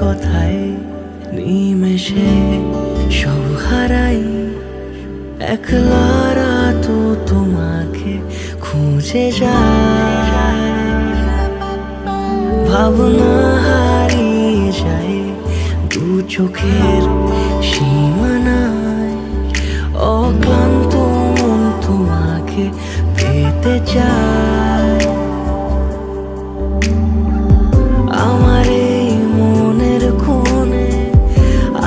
কথায় নিমেষে সব হারাই। একলা তো তোমাকে খুঁজে যায়, ভাবনা হারিয়ে যায় দু চোখের সীমানায়। অক্লান্ত মন তোমাকে পেতে চায়। আমার এই মনের কোণে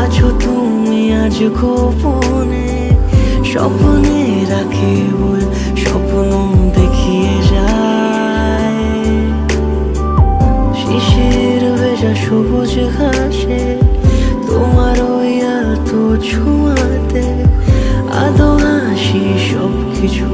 আছো তুমি আজ গোপনে। স্বপ্নে রাখি বল স্বপ্ন দেখিয়ে যায়। শিশির ভেজা সবুজ ঘাসে তোমার ওই আলতো ছোঁয়াতে আদো হাসি সব কিছু